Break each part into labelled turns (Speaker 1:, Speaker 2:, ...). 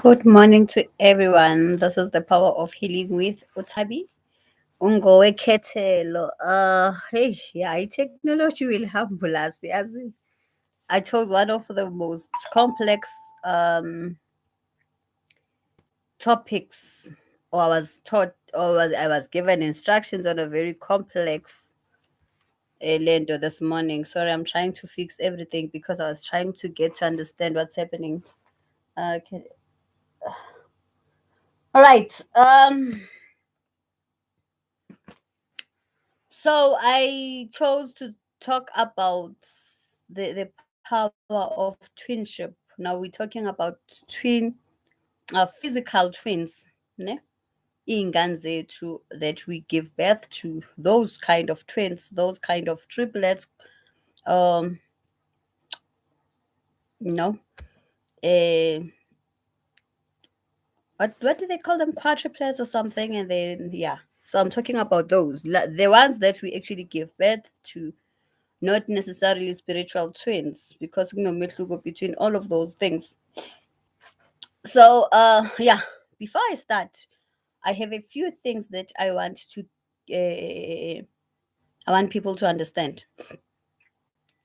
Speaker 1: Good morning to everyone. This is the Power of Healing with Utabi. Ungowe Ketelo. Hey, yeah, technology will humble us. As I chose one of the most complex topics, or I was taught, I was given instructions on a very complex lendo this morning. Sorry, I'm trying to fix everything because I was trying to get to understand what's happening. Okay. All right. So I chose to talk about the power of twinship. Now we're talking about twin, physical twins, ne? Iy'ngane zethu that we give birth to, those kind of twins, those kind of triplets, um, you know, uh, what do they call them, quadruplets or something? And then yeah, so I'm talking about those, the ones that we actually give birth to, not necessarily spiritual twins, because kunomehluko between all of those things. So yeah, before I start, I have a few things that I want people to understand.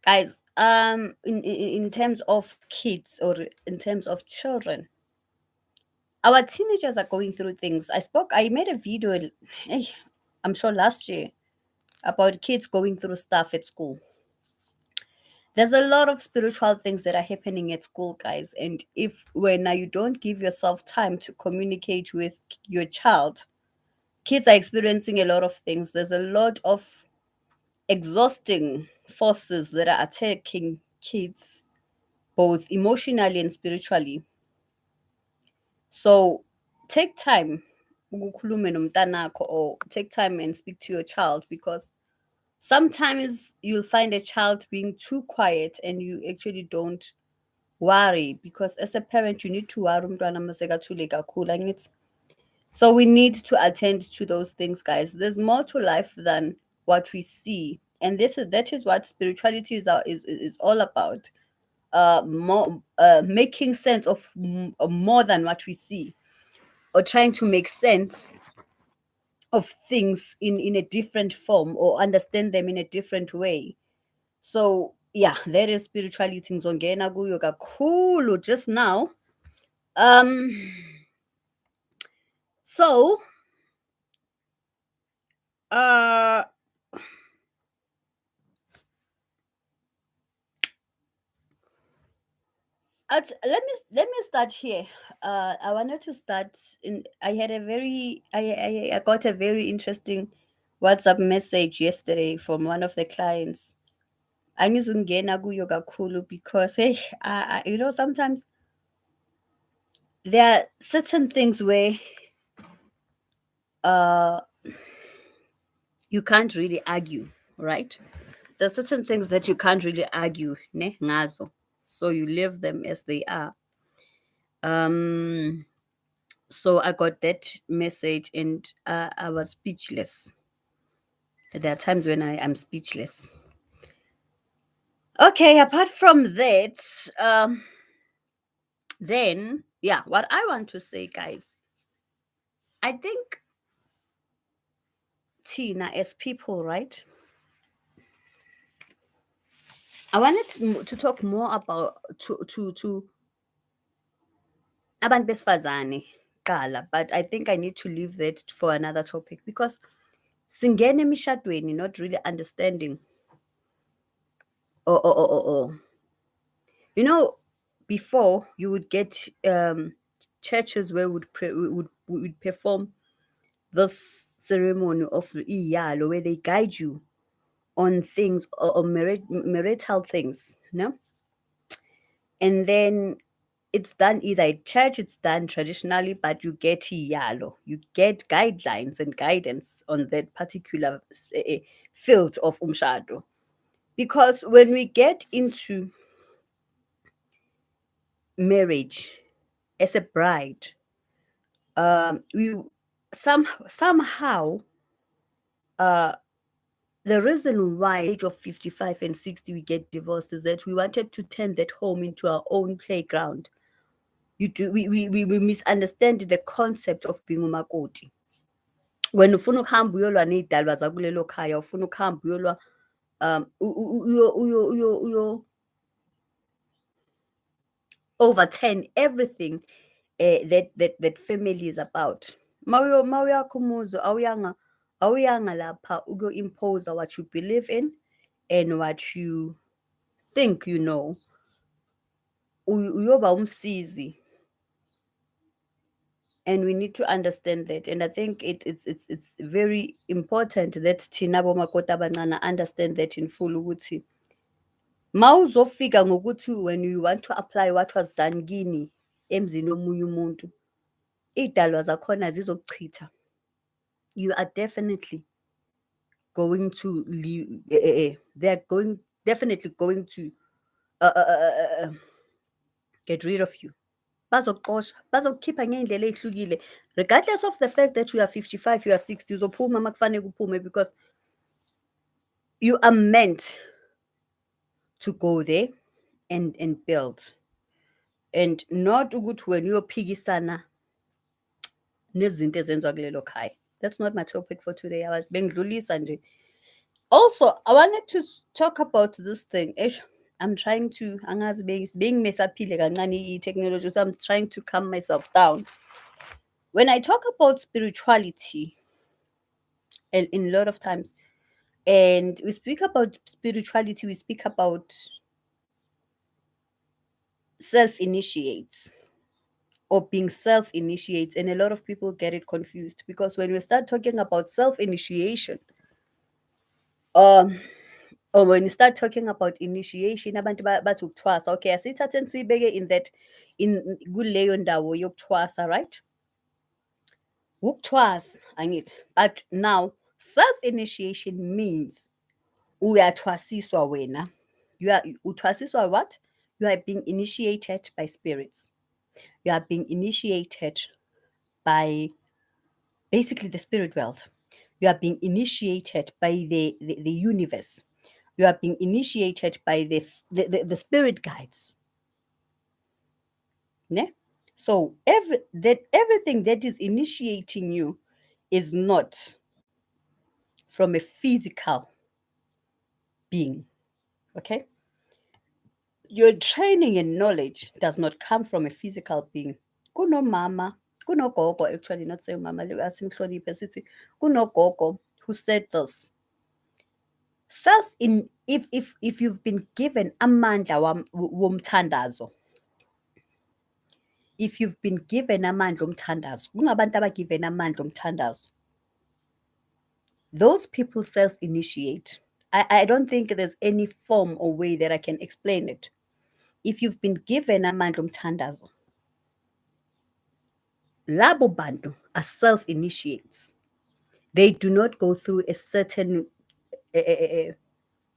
Speaker 1: Guys, in terms of kids, or in terms of children, our teenagers are going through things. I made a video, eh, I'm sure last year, about kids going through stuff at school. There's a lot of spiritual things that are happening at school, guys. And if when now you don't give yourself time to communicate with your child, kids are experiencing a lot of things. There's a lot of exhausting forces that are attacking kids, both emotionally and spiritually. So take time, ukukhulume nomntanakho, or take time and speak to your child, because sometimes you'll find a child being too quiet and you actually don't worry, because as a parent you need to worry umntwana masekathule kakhulu, angithi? So we need to attend to those things, guys. There's more to life than what we see, and that is what spirituality is all about. More making sense of more than what we see, or trying to make sense of things in a different form, or understand them in a different way. So yeah, that is spirituality. Ngizongena kuyo kakhulu just now. Um, so uh let me start here. I wanted to start in I had a very I got a very interesting WhatsApp message yesterday from one of the clients. Angizungena kuyo kakhulu because hey, sometimes there are certain things where uh you can't really argue, right? There's certain things that you can't really argue, ne, ngazo. So you leave them as they are. Um, so I got that message, and I was speechless. There are times when I am speechless. Okay, apart from that, then yeah, what I want to say, guys, I think Tina, as people, right? I wanted to talk more about to abantu besifazane qala, but I think I need to leave that for another topic, because singena emishadweni not really understanding, or you know, before you would get churches where would perform this ceremony of iyalo, where they guide you on things, or marital things, no? And then it's done either at church, it's done traditionally, but you get iyalo, you get guidelines and guidance on that particular field of umshado. Because when we get into marriage as a bride, we somehow uh the reason why age of 55 and 60 we get divorced is that we wanted to turn that home into our own playground. We misunderstand the concept of being umakoti. When ufuna ukuhamba uyolwa ney'dalwa zakulelo khaya, ufuna ukuhamba uyolwa overturn everything that family is about. Mawuyakha umuzi awuyanga lapha uku-impose what you believe in and what you think you know. Uyoba umsizi, and we need to understand that. And I think it's very important that thina bomakoti abancane understand that in full ukuthi mawuzofika ngokuthi when you want to apply what was done kini emzini womunye umuntu, iy'dalwa zakhona zizokuchitha. You are definitely going to leave. They're going definitely going to get rid of you. Bazokuxosha, bazokukhipha ngey'ndlela ey'hlukile, regardless of the fact that you are 55, you are 60, uzophuma makufanele uphume, because you are meant to go there and build, and not ukuthi wena uyophikisana nezinto ezenziwa kulelo khaya. That's not my topic for today. I was bengidlulisa nje. Also, I wanted to talk about this thing. I'm trying to, angazi being mesaphile kancane i-technology, so I'm trying to calm myself down. When I talk about spirituality, and in a lot of times, and we speak about spirituality, we speak about self-initiates or being self-initiates, and a lot of people get it confused, because when we start talking about self-initiation, or when you start talking about initiation, abantu bathi ukuthwasa. Okay, asithathe siyibeke in that, in kuleyo ndawo yokuthwasa, right? Ukuthwasa angithi, but now self-initiation means uyathwasiswa wena. You are uthwasiswa what? You are being initiated by spirits. You are being initiated by basically the spirit world. You are being initiated by the universe. You are being initiated by the spirit guides. Ne? So everything that is initiating you is not from a physical being. Okay? Your training and knowledge does not come from a physical being. Kunomama, kunogogo, actually not saying mama, asimhloniphe sithi kunogogo who said this. If you've been given amandla womthandazo, if you've been given amandla omthandazo, kunabantu abagiven amandla omthandazo, those people self-initiate. I don't think there's any form or way that I can explain it. If you've been given amandla omthandazo, labo bantu are self-initiates. They do not go through a certain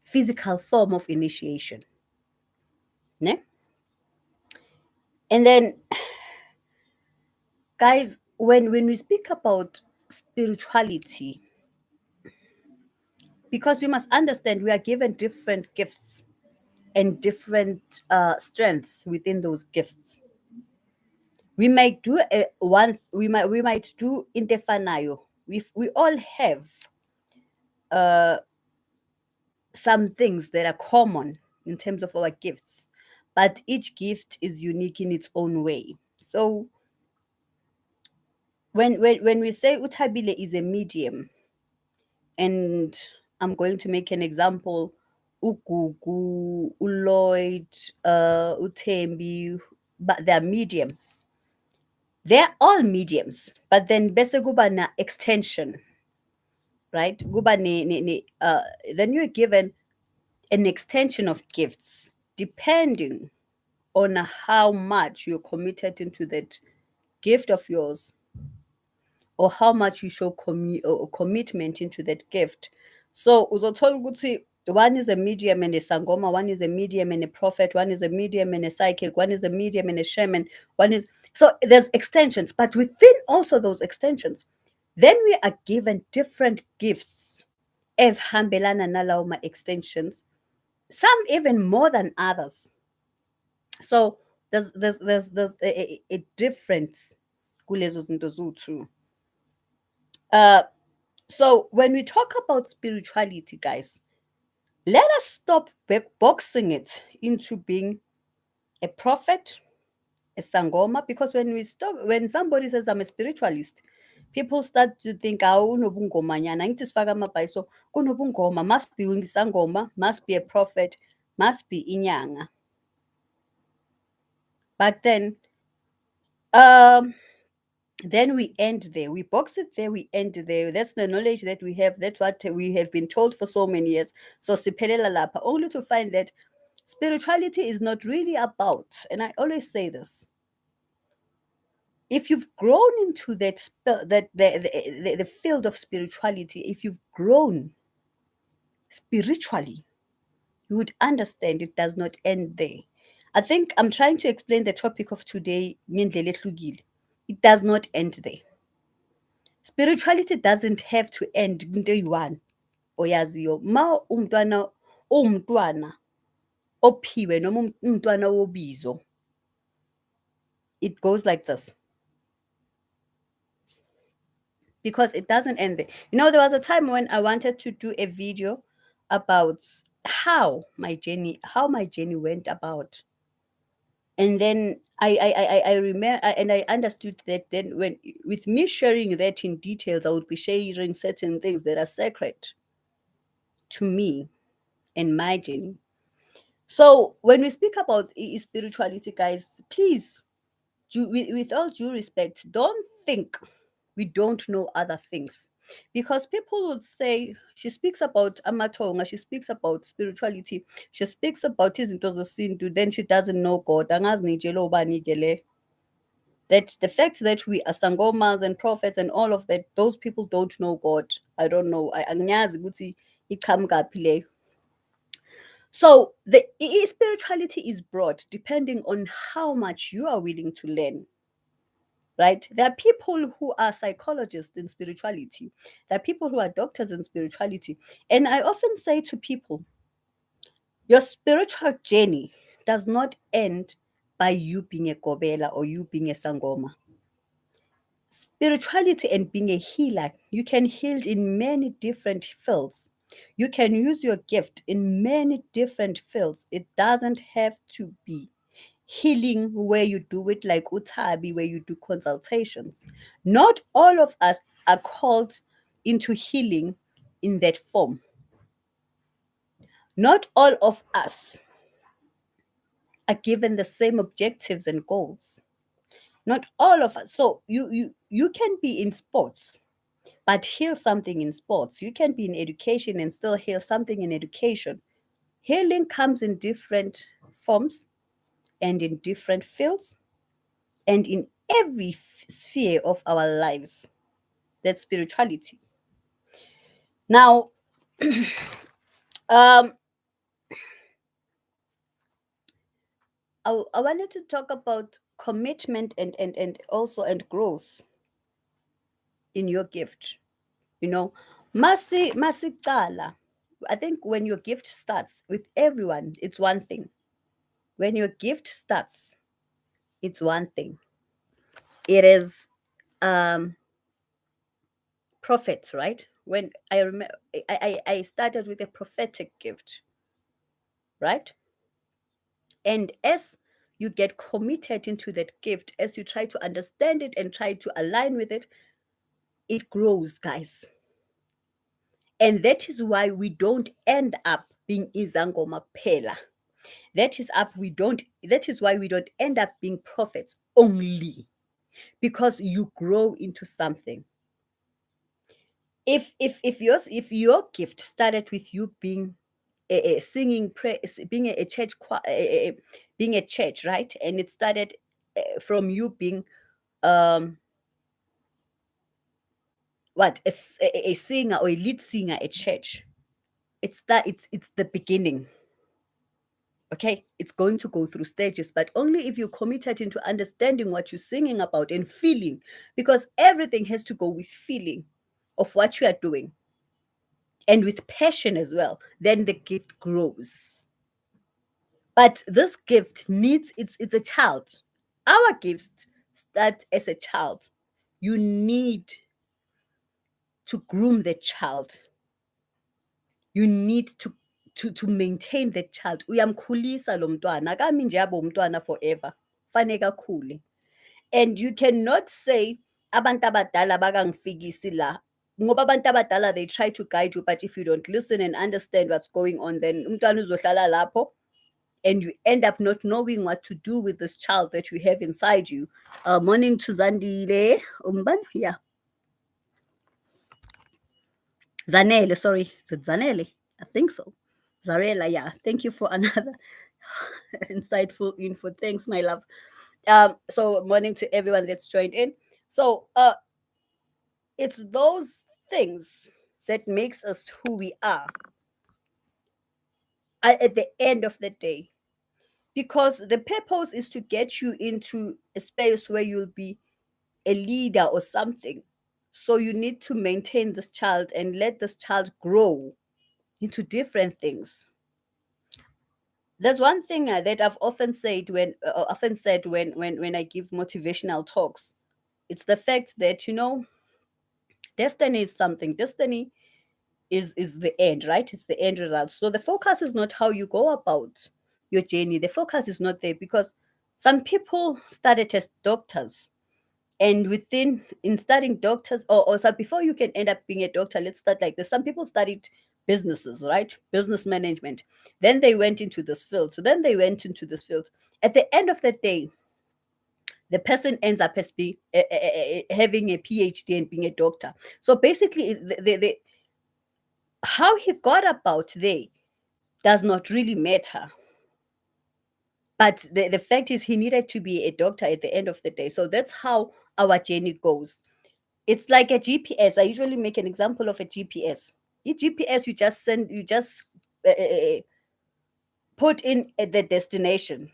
Speaker 1: physical form of initiation. Ne? And then, guys, when we speak about spirituality, because you must understand we are given different gifts and different strengths within those gifts. We might do we might do intefanayo. We all have some things that are common in terms of our gifts, but each gift is unique in its own way. So when we say Utabile is a medium, and I'm going to make an example, Ugugu, Uloyd, Utembi, but they're mediums. They're all mediums, but then bese kuba na extension, right? Kuba then you're given an extension of gifts depending on how much you're committed into that gift of yours, or how much you show commitment into that gift. So uzothola ukuthi one is a medium and a sangoma, one is a medium and a prophet, one is a medium and a psychic, one is a medium and a shaman, one is, so there's extensions, but within also those extensions, then we are given different gifts as hambelana nalauma extensions, some even more than others. So There's a difference kulezo zinto ziwu-two. Uh, so when we talk about spirituality, guys, let us stop boxing it into being a prophet, a sangoma, because when somebody says I'm a spiritualist, people start to think unobungomanyana angithi sifaka amabhayi so kunobungoma, must be isangoma, must be a prophet, must be inyanga. But um then we end there. We box it there, we end there. That's the knowledge that we have. That's what we have been told for so many years. So siphelela lapha, only to find that spirituality is not really about, and I always say this, if you've grown into the field of spirituality, if you've grown spiritually, you would understand it does not end there. I think I'm trying to explain the topic of today ngendlela ehlukile. It does not end there. Spirituality doesn't have to end into eyi-one oyaziyo. Ma uwumntwana ophiwe noma umntwana wobizo, it goes like this, because it doesn't end there. There was a time when I wanted to do a video about how my journey went about, and then I remember, and I understood that then, when with me sharing that in details, I would be sharing certain things that are sacred to me and my journey. So when we speak about spirituality, guys, please, with all due respect, don't think we don't know other things. Because people would say, she speaks about amatonga, she speaks about spirituality, she speaks about izinto zesintu, then she doesn't know God. Angazi nitshele ubani ke le. That the fact that we are sangomas and prophets and all of that, those people don't know God. I don't know. Angiyazi ukuthi iqhamukaphi le. So the spirituality is broad depending on how much you are willing to learn. Right? There are people who are psychologists in spirituality. There are people who are doctors in spirituality. And I often say to people, your spiritual journey does not end by you being a gobela or you being a sangoma. Spirituality and being a healer, you can heal in many different fields. You can use your gift in many different fields. It doesn't have to be healing where you do it like utabi, where you do consultations. Not all of us are called into healing in that form. Not all of us are given the same objectives and goals. Not all of us. So you can be in sports but heal something in sports. You can be in education and still heal something in education. Healing comes in different forms and in different fields and in every sphere of our lives. That's spirituality. Now, um, I wanted to talk about commitment and also and growth in your gift. Masicala. I think when your gift starts with everyone, it's one thing. When your gift starts, it's one thing. It is prophets, right? When I remember, I started with a prophetic gift, right? And as you get committed into that gift, as you try to understand it and try to align with it, it grows, guys. And that is why we don't end up being izangoma pela. That is why we don't end up being prophets only, because you grow into something. If your gift started with you being a singing prayer, being a church being a church, right? And it started from you being a singer or a lead singer at church. It's the beginning. Okay, it's going to go through stages, but only if you're committed into understanding what you're singing about and feeling, because everything has to go with feeling of what you are doing and with passion as well. Then the gift grows. But this gift needs, it's a child. Our gifts start as a child. You need to groom the child. You need to maintain the child. Uyamkhulisa lo mntwana, akami nje abe umntwana forever. Fanele akhule. And you cannot say abantu abadala bakangifikisi la. Ngoba abantu abadala, they try to guide you, but if you don't listen and understand what's going on, then umntwana uzohlala lapho and you end up not knowing what to do with this child that you have inside you. Morning to Zandile. Umban? Yeah. Zanele, sorry. Is it Zanele? I think so. Zarela, yeah. Thank you for another insightful info. Thanks, my love. So morning to everyone that's joined in. So it's those things that makes us who we are at the end of the day. Because the purpose is to get you into a space where you'll be a leader or something. So you need to maintain this child and let this child grow into different things. There's one thing that I've often said when I give motivational talks. It's the fact that destiny is something. Destiny is the end, right? It's the end result. So the focus is not how you go about your journey. The focus is not there because some people started as doctors, and within in studying doctors, or so before you can end up being a doctor, let's start like this. Some people studied businesses, right? Business management. Then they went into this field. So then they went into this field. At the end of the day, the person ends up as having a PhD and being a doctor. So basically, how he got about there does not really matter. But the fact is, he needed to be a doctor at the end of the day. So that's how our journey goes. It's like a GPS. I usually make an example of a GPS. Your GPS, you just put in the destination.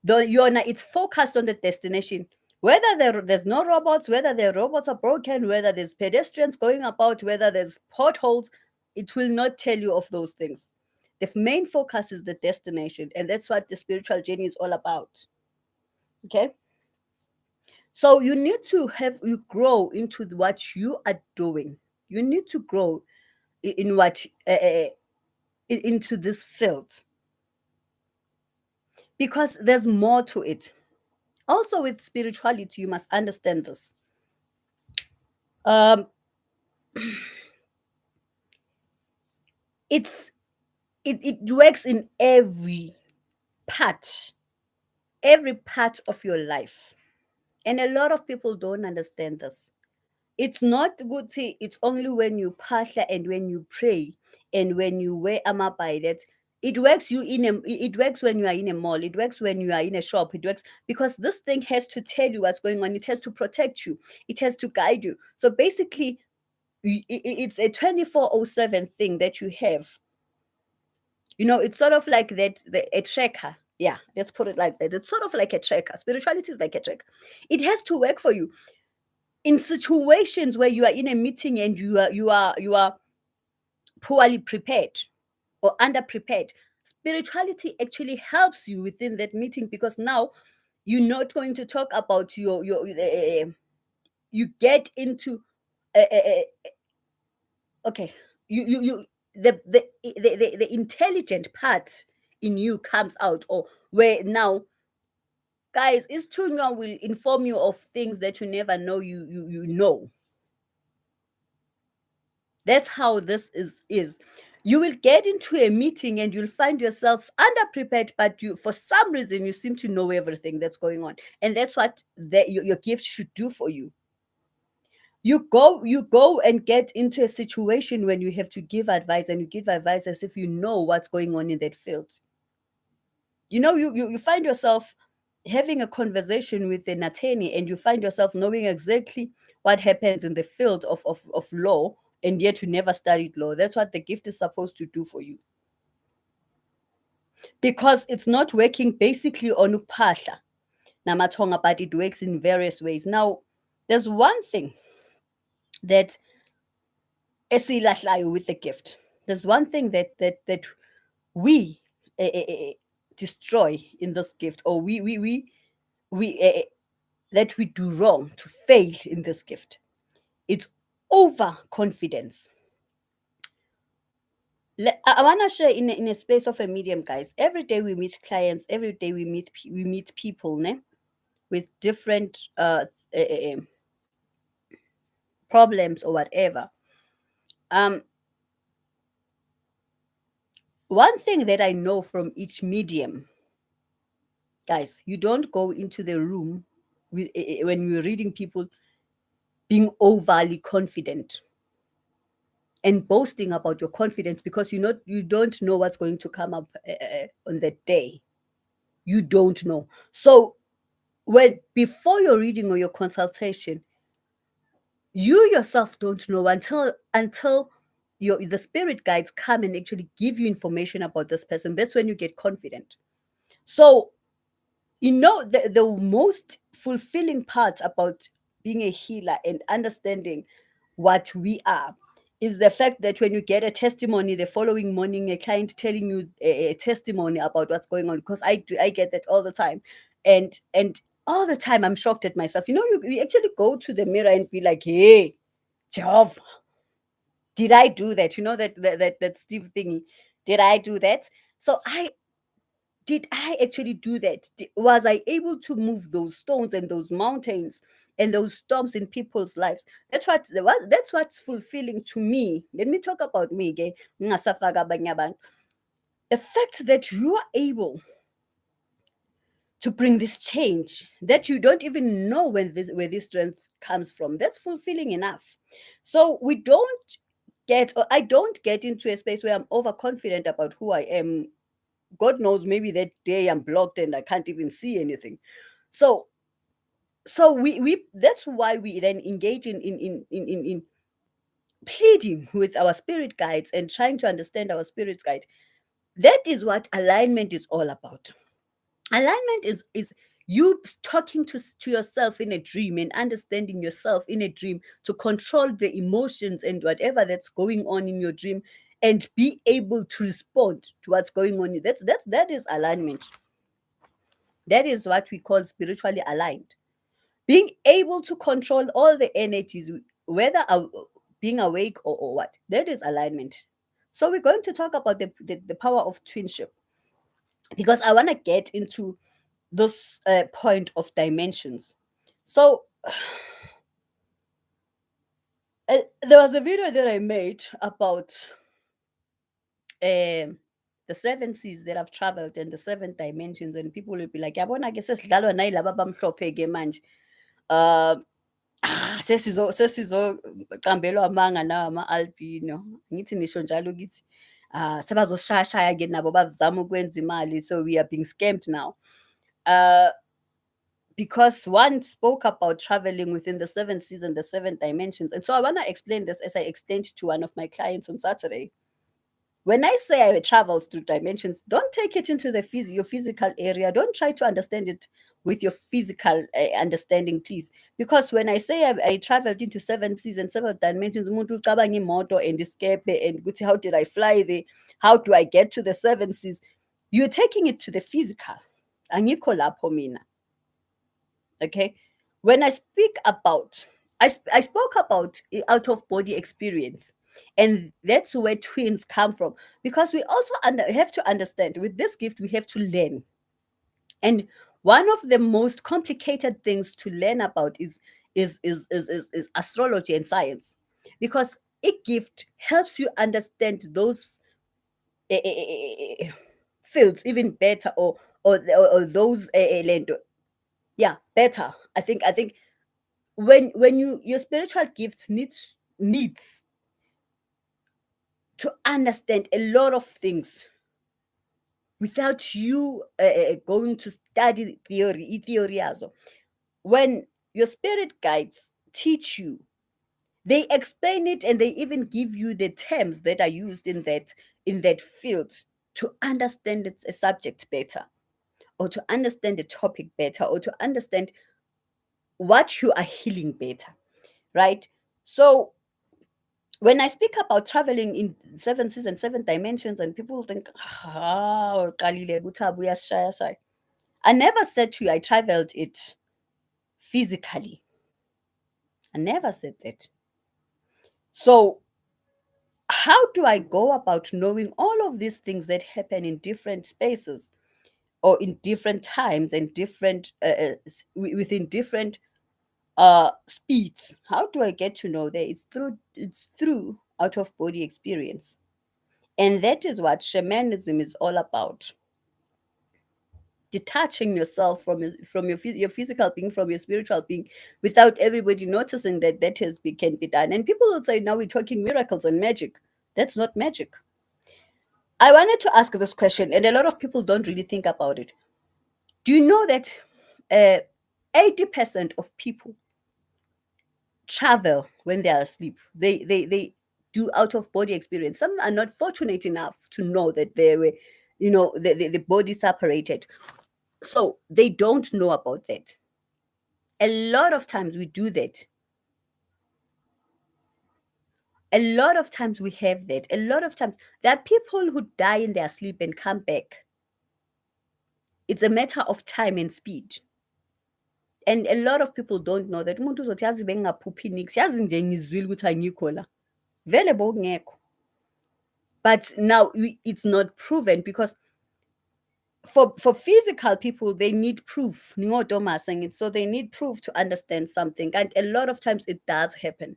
Speaker 1: Though it's focused on the destination. Whether there's no robots, whether the robots are broken, whether there's pedestrians going about, whether there's potholes, it will not tell you of those things. The main focus is the destination, and that's what the spiritual journey is all about. Okay. So you need to you grow into what you are doing. You need to grow in what into this field because there's more to it. Also, with spirituality, you must understand this. Um, it works in part, every part of your life, and a lot of people don't understand this. It's not good. It's only when you pasha and when you pray and when you wear amabai that it works. It works when you are in a mall. It works when you are in a shop. It works because this thing has to tell you what's going on. It has to protect you. It has to guide you. So basically, it's a 24/7 thing that you have. It's sort of like that a tracker. Yeah, let's put it like that. It's sort of like a tracker. Spirituality is like a tracker. It has to work for you in situations where you are in a meeting and you are poorly prepared or underprepared. Spirituality actually helps you within that meeting because now you're not going to talk about you get into okay, you the intelligent part in you comes out, or where now guys, Istunya will inform you of things that you never know you know. That's how this is. You will get into a meeting and you'll find yourself underprepared, but you, for some reason, you seem to know everything that's going on, and that's what your gift should do for you. You go and get into a situation when you have to give advice, and you give advice as if you know what's going on in that field. You find yourself having a conversation with an attorney, and you find yourself knowing exactly what happens in the field of law, and yet you never studied law. That's what the gift is supposed to do for you. Because it's not working basically on upahla namatonga, but it works in various ways. Now, there's one thing that esilahlayo with the gift. There's one thing that we destroy in this gift, or we that we do wrong to fail in this gift. It's overconfidence. I want to share in a space of a medium, guys. Every day we meet clients. Every day we meet people, ne, with different problems or whatever. Um, one thing that I know from each medium, guys, you don't go into the room with when you're reading people being overly confident and boasting about your confidence, because you don't know what's going to come up on that day. You don't know. So when before your reading or your consultation, you yourself don't know until the spirit guides come and actually give you information about this person. That's when you get confident. So the most fulfilling part about being a healer and understanding what we are is the fact that when you get a testimony the following morning, a client telling you a testimony about what's going on, because I get that all the time. And all the time I'm shocked at myself. You actually go to the mirror and be like, hey, Jehovah, did I do that? That Steve thingy. Did I do that? So did I actually do that? Was I able to move those stones and those mountains and those storms in people's lives? That's what's fulfilling to me. Let me talk about me again. Ngingasafaka abanye abantu. The fact that you are able to bring this change, that you don't even know where this strength comes from, that's fulfilling enough. So I don't get into a space where I'm overconfident about who I am. God knows, maybe that day I'm blocked and I can't even see anything. So we that's why we then engage in pleading with our spirit guides and trying to understand our spirit guide. That is what alignment is all about. Alignment is you talking to yourself in a dream and understanding yourself in a dream to control the emotions and whatever that's going on in your dream, and be able to respond to what's going on. That is alignment. That is what we call spiritually aligned. Being able to control all the energies, whether being awake or what, that is alignment. So we're going to talk about the power of twinship, because I want to get into this point of dimensions. So there was a video that I made about um the seven seas that I've traveled and the seven dimensions, and people will be like, yabona ke sesidlalwa nayilaba abamhlophe ke manje. um sesizocambelwa amanga nawo ama-albino, ngithi nisho njalo ukuthi sebazosishayashaya ke nabo bazama ukwenza imali, so we are being scammed now. uh because one spoke about traveling within the seven seas and the seven dimensions, and so I want to explain this as I explained to one of my clients on Saturday. When I say I travel through dimensions, don't take it into your physical area. Don't try to understand it with your physical understanding, please. Because when I say I traveled into seven seas and seven dimensions, umuntu ucabanga imoto and escape and ukuthi, how did I fly there? How do I get to the seven seas? You're taking it to the physical. Angikho lapho mina. Okay. When I speak about, I spoke about out of body experience, and that's where twins come from, because we also have to understand with this gift we have to learn. And one of the most complicated things to learn about is astrology and science, because a gift helps you understand those fields even better, or those lento. Yeah, better. I think when your spiritual gifts needs to understand a lot of things without you going to study theory yazo. When your spirit guides teach you, they explain it, and they even give you the terms that are used in that field to understand a subject better, or to understand the topic better, or to understand what you are healing better, right? So When I speak about traveling in seven seas and seven dimensions, and people think, ah, uqalile kuThabo uyasishaya shaya. I never said to you I traveled it physically. I never said that. So, how do I go about knowing all of these things that happen in different spaces or in different times and different within different speeds? How do I get to know that? It's through out of body experience. And that is what shamanism is all about. Detaching yourself from your physical being, from your spiritual being, without everybody noticing that can be done. And people will say, now we're talking miracles and magic. That's not magic. I wanted to ask this question, and a lot of people don't really think about it. Do you know that 80% of people travel when they are asleep? They do out of body experience. Some are not fortunate enough to know that they were, the body separated. So they don't know about that. A lot of times we do that. A lot of times we have that. A lot of times there are people who die in their sleep and come back. It's a matter of time and speed. And a lot of people don't know that umuntu uzothi yazi bengingaphuphi nix, yazi nje ngizwile ukuthi angikho la. Vele bowungekho. But now it's not proven, because for physical people they need proof. Ningodoma saying it, so they need proof to understand something. And a lot of times it does happen.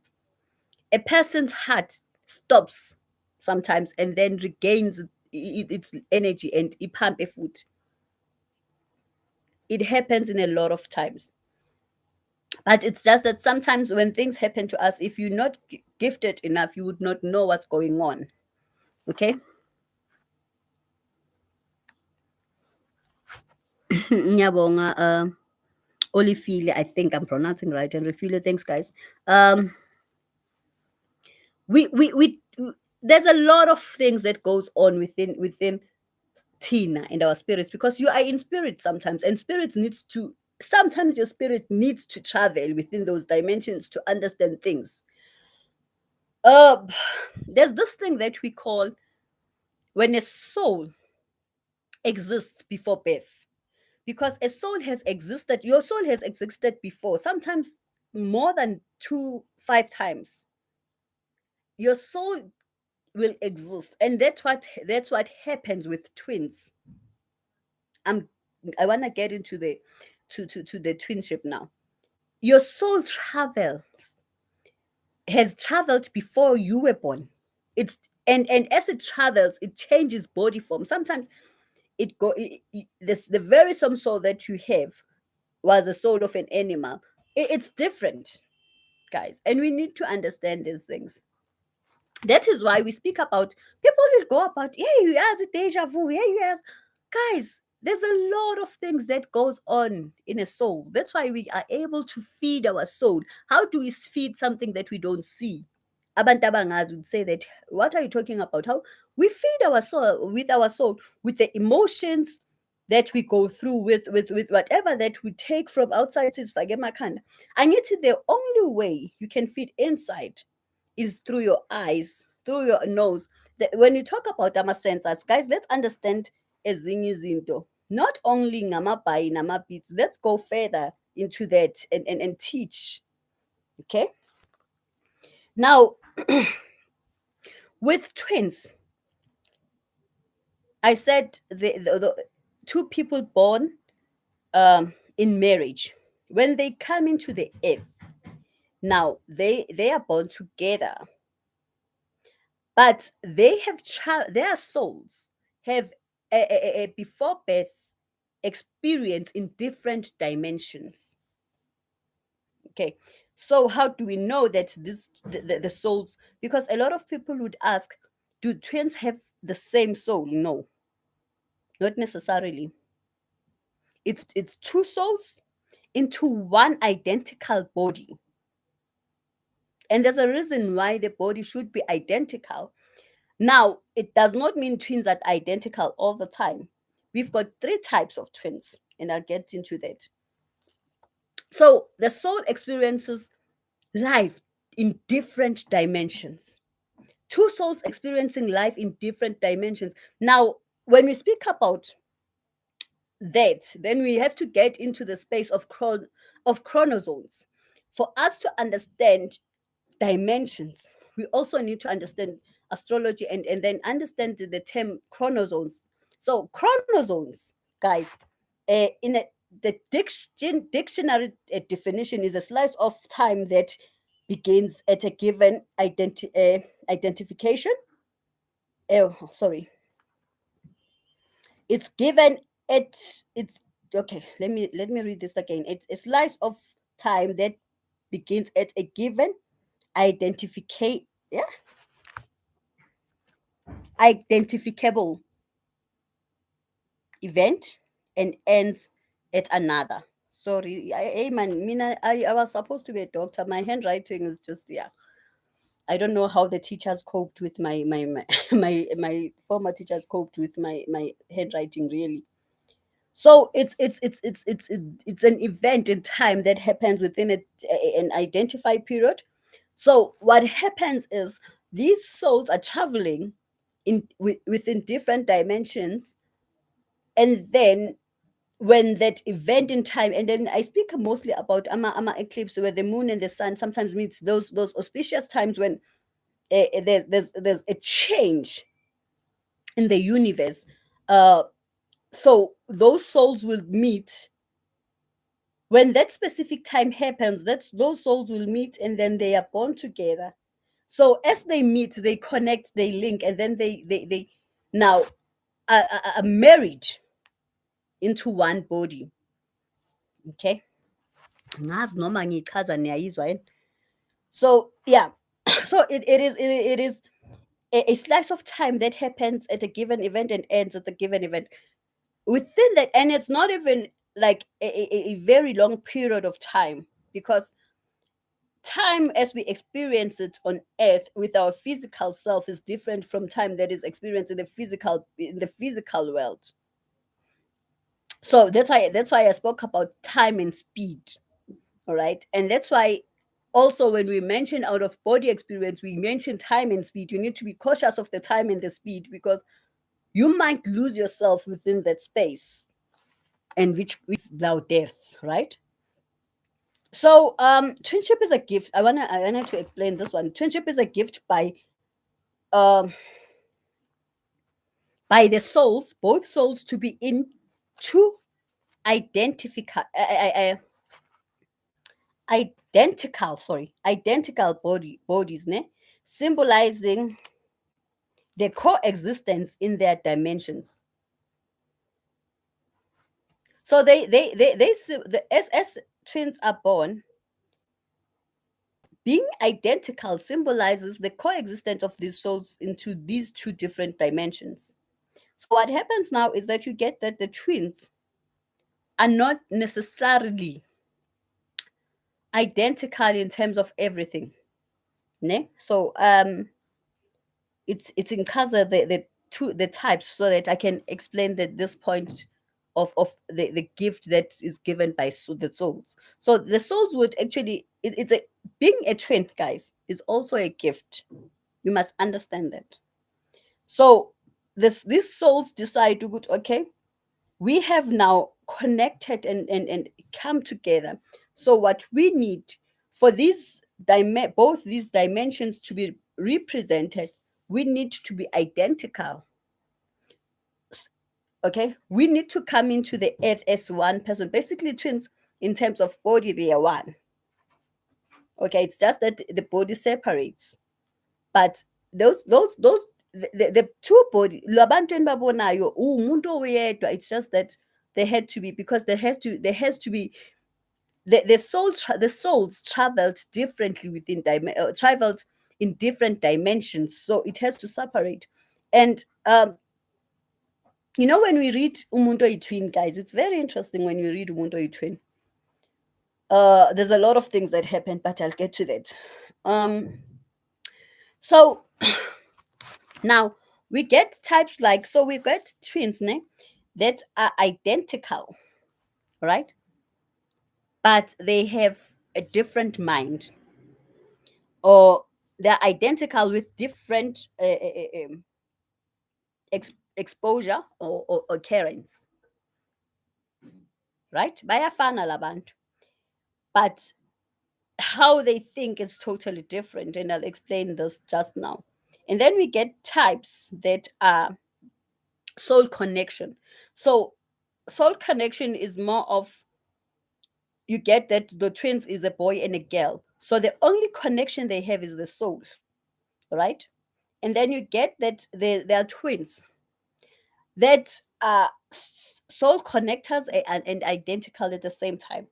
Speaker 1: A person's heart stops sometimes and then regains its energy and ipump a foot. It happens in a lot of times. But it's just that sometimes when things happen to us, if you're not gifted enough, you would not know what's going on. Okay? Nyabonga, Olifile, I think I'm pronouncing right, and Refile, thanks guys. We there's a lot of things that goes on within Tina and our spirits, because you are in spirit sometimes, and spirits needs to sometimes your spirit needs to travel within those dimensions to understand things. uh there's this thing that we call when a soul exists before birth, because a soul has existed, your soul has existed before, sometimes more than 5 times. Your soul will exist, and that's what happens with twins. I'm I want to get into the to the twinship now. Your soul has traveled before you were born. It's and as it travels, it changes body form. Sometimes the very same soul that you have was the soul of an animal. It's different, guys, and we need to understand these things. That is why we speak about, people will go about, yeah, you has a deja vu, yeah, you has, guys, there's a lot of things that goes on in a soul. That's why we are able to feed our soul. How do we feed something that we don't see? Abantabangas would say that, what are you talking about? How we feed our soul with the emotions that we go through, with whatever that we take from outside. Is Fagemakhanda. And yet the only way you can feed inside is through your eyes, through your nose. When you talk about ama sensors, guys, let's understand ezinye izinto. Not only ngamabhayi nama-beats, let's go further into that and teach. Okay? Now, with twins, I said the two people born in marriage, when they come into the earth, now they are born together, but their souls have a before birth experience in different dimensions. Okay, so how do we know that the souls? Because a lot of people would ask, do twins have the same soul? No, not necessarily. It's two souls into one identical body. And there's a reason why the body should be identical. Now, it does not mean twins are identical all the time. We've got 3 types of twins, and I'll get into that. So, the soul experiences life in different dimensions. two souls experiencing life in different dimensions. Now, when we speak about that, then we have to get into the space of chromosomes. For us to understand dimensions, we also need to understand astrology, and then understand the term chromosomes. So chromosomes, guys, in the dictionary definition is a slice of time that begins at a given identification. Sorry, it's given at it's okay. Let me read this again. It's a slice of time that begins at a given identificate yeah identifiable event and ends at another. Sorry, hey man, Mina, I was supposed to be a doctor. My handwriting is just, yeah. I don't know how the teachers coped with my my former teachers coped with my handwriting really. So it's an event in time that happens within an identified period. So what happens is these souls are traveling within different dimensions, and then when that event in time, and then I speak mostly about ama eclipse where the moon and the sun sometimes meets, those auspicious times when there's a change in the universe. uh so those souls will meet when that specific time happens. That's those souls will meet, and then they are born together. So as they meet, they connect, they link, and then they now are married into one body. Okay, ngazi noma ngichaza niyayizwa yini. So yeah, so it is a slice of time that happens at a given event and ends at a given event within that, and it's not even like a very long period of time, because time as we experience it on earth with our physical self is different from time that is experienced in the physical world. So that's why I spoke about time and speed. All right, and that's why also when we mention out of body experience, we mention time and speed. You need to be cautious of the time and the speed, because you might lose yourself within that space, and which now death, right? So twinship is a gift. I wanted to explain this one. Twinship is a gift um by the souls, both souls, to be in two identical identical bodies, ne? Symbolizing the coexistence in their dimensions. So as twins are born, being identical symbolizes the coexistence of these souls into these two different dimensions. So what happens now is that you get that the twins are not necessarily identical in terms of everything. Ne? So it's in color the types, so that I can explain that this point of the gift that is given by the souls. So the souls would actually it's a being a twin, guys, is also a gift. You must understand that. So these souls decide to go, okay, we have now connected and come together. So what we need for both these dimensions to be represented, we need to be identical. Okay, we need to come into the earth as one person. Basically twins, in terms of body, they are one. Okay, it's just that the body separates, but those the two body labantu endibabonayo umuntu oyedwa. It's just that they had to be, because there has to be the souls traveled differently traveled in different dimensions, so it has to separate. And when we read umuntu oyitwin, guys, it's very interesting. When you read umuntu oyitwin, there's a lot of things that happen, but I'll get to that. So now we get types like, so we get twins, ne, that are identical, right? But they have a different mind, or they're identical with different exposure or occurrence, right? Bayafana labantu, but how they think is totally different, and I'll explain this just now. And then we get types that are soul connection. So soul connection is more of, you get that the twins is a boy and a girl, so the only connection they have is the soul, right? And then you get that they are twins that are soul connectors and identical at the same time.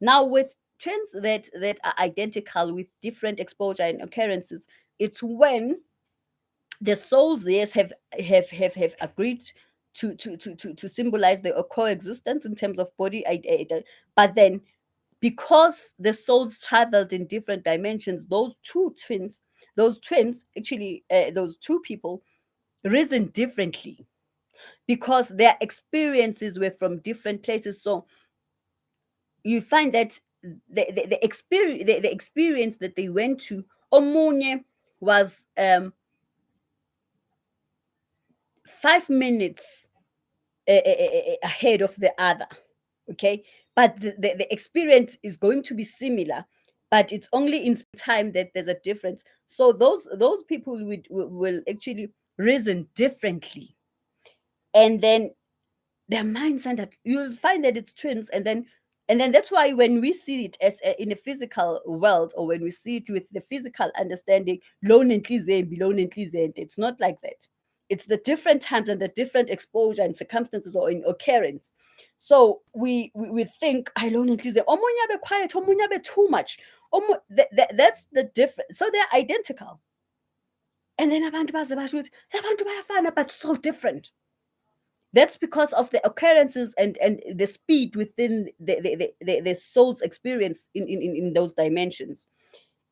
Speaker 1: Now, with twins that are identical with different exposure and occurrences, it's when the souls, yes, have agreed to symbolize the coexistence in terms of body, but then because the souls traveled in different dimensions, those twins actually, those two people reason differently because their experiences were from different places. So you find that the experience that they went to, omunye was 5 minutes ahead of the other, okay, but the experience is going to be similar, but it's only in time that there's a difference. So those people will actually reason differently, and then their minds, and that you'll find that it's twins. And then that's why when we see it as in a physical world, or when we see it with the physical understanding, lone and Zembi, lone and Zembi, it's not like that. It's the different times and the different exposure and circumstances or in occurrence. So we think I lone and Zembi, omunye be quiet, omunye be too much. That's the difference. So they're identical. And then abantu baze basho ukuthi abantu bayafana but so different. That's because of the occurrences and the speed within the soul's experience in those dimensions.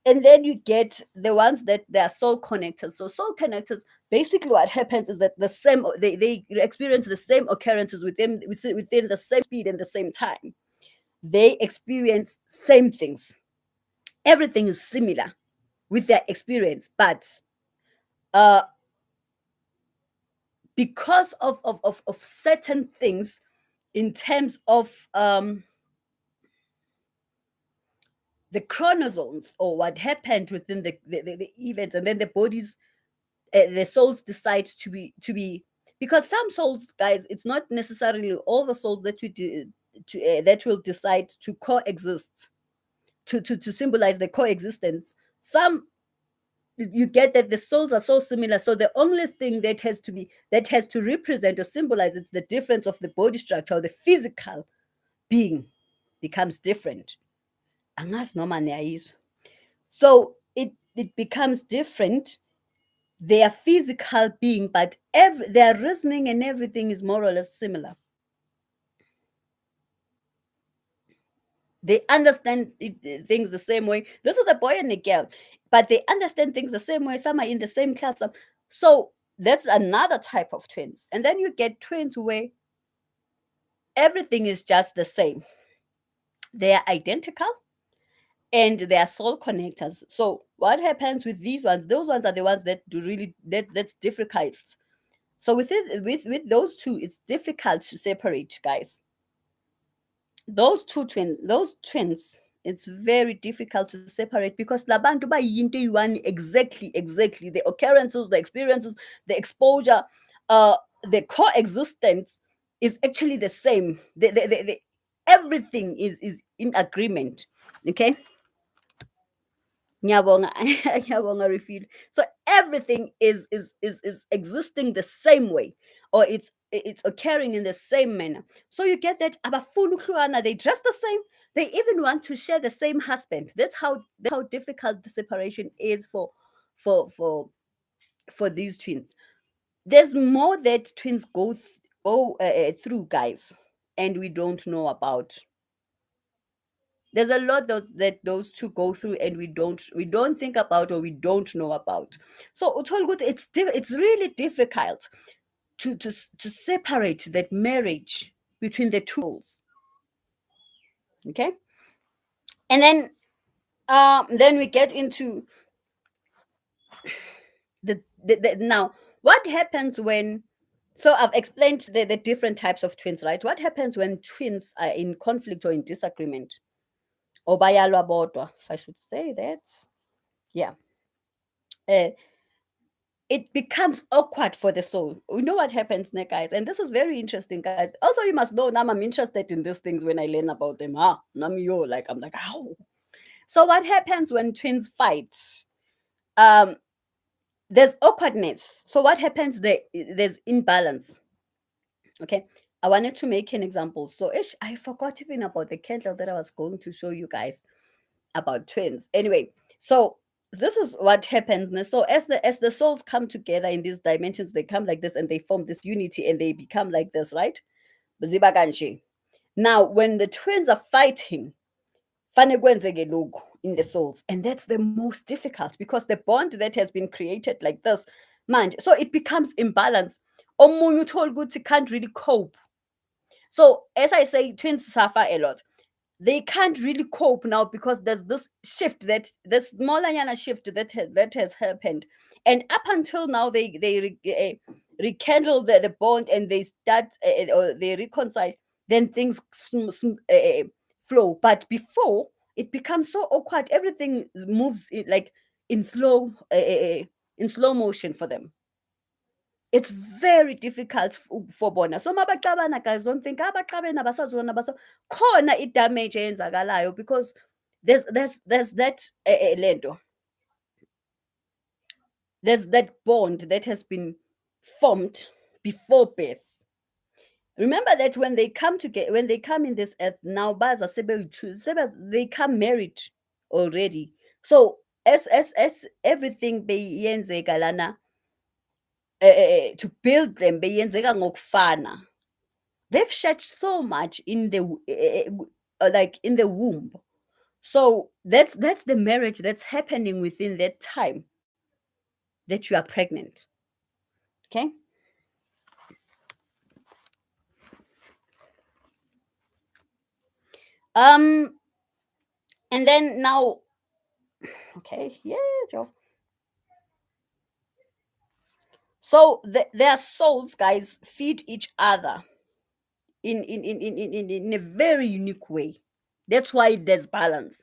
Speaker 1: And then you get the ones that they are soul connectors. So soul connectors, basically what happens is that they experience the same occurrences within the same speed and the same time. They experience same things. Everything is similar with their experience, but uh because of certain things in terms of the chromosomes, or what happened within the events, and then the bodies, the souls decide to be, because some souls, guys, it's not necessarily all the souls that we do that will decide to coexist, to symbolize the coexistence. Some, you get that the souls are so similar, so the only thing that has to represent or symbolize, it's the difference of the body structure, or the physical being becomes different. Angazi noma niyayizwa. So it becomes different, their physical being, but their reasoning and everything is more or less similar. They understand things the same way. This is a boy and a girl, but they understand things the same way. Some are in the same class. So that's another type of twins. And then you get twins where everything is just the same. They are identical and they are soul connectors. So what happens with these ones? Those ones are the ones that do really that's difficult. So with those two, it's difficult to separate, guys. Those twins, it's very difficult to separate because labantu bayinto eyi-one, exactly the occurrences, the experiences, the exposure, the coexistence is actually the same. Everything is in agreement. Okay. Ngiyabonga. Ngiyabonga, refill. So everything is existing the same way, or it's occurring in the same manner. So you get that abafuna ukuhlukana, they dress the same, they even want to share the same husband. That's how difficult the separation is for for for these twins. There's more that twins go through, guys, and we don't know about. There's a lot that those two go through, and we don't think about, or we don't know about. So Utolgut, it's really difficult to separate that marriage between the two souls. Okay. And then we get into now what happens when, so I've explained the different types of twins, right? What happens when twins are in conflict or in disagreement? Or bayalwa bodwa, if I should say that. Yeah. Uh, it becomes awkward for the soul. We know what happens next, guys. And this is very interesting, guys. Also, you must know now I'm interested in these things when I learn about them. Like I'm like, how? So what happens when twins fight? Um, there's awkwardness. So what happens there? There's imbalance. Okay. I wanted to make an example. So ish, I forgot even about the candle that I was going to show you guys about twins. Anyway, so this is what happens. So as the souls come together in these dimensions, they come like this and they form this unity and they become like this, right? Ziba kanje. Now, when the twins are fighting, fane kwenzeke lokhu in the souls, and that's the most difficult because the bond that has been created like this, man, so it becomes imbalance. Omunye uthole ukuthi can't really cope. So as I say, twins suffer a lot. They can't really cope now because there's this shift, that the smaller yana shift that has happened, and up until now rekindle the bond and they start or they reconcile, then things flow. But before, it becomes so awkward, everything moves like in slow motion for them. It's very difficult for bona. So mabaxabana, guys, don't think abaxabene abasazona baso khona i-damage eyenzakalayo because there's that lento. There's that bond that has been formed before birth. Remember that when they come together, when they come in this earth, now baza they come married already. So as everything beyenzeka lana, to build them beyenzeka ngokufana. They've shared so much in the like in the womb. So that's the marriage that's happening within that time that you are pregnant. Okay. Um, and then now, okay, yeah, Joe. So their souls, guys, feed each other in a very unique way. That's why there's balance.